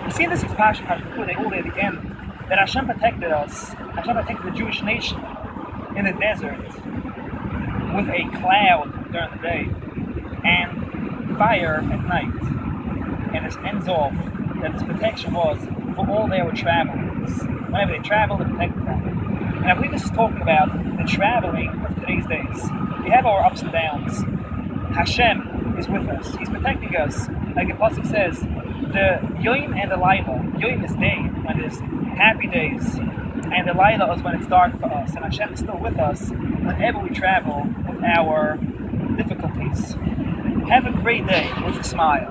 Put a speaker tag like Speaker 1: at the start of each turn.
Speaker 1: We see this Pashas Pekudei all the way at the end, that Hashem protected us, Hashem protected the Jewish nation in the desert with a cloud during the day and fire at night. And this ends off that this protection was for all their travels. Whenever they traveled, it protected them. And I believe this is talking about the traveling of today's days. We have our ups and downs. Hashem is with us. He's protecting us. Like the Pasuk says, the Yoim and the Laila. Yoim is day, when there's happy days, and the Laila is when it's dark for us. And Hashem is still with us whenever we travel with our difficulties. Have a great day with a smile.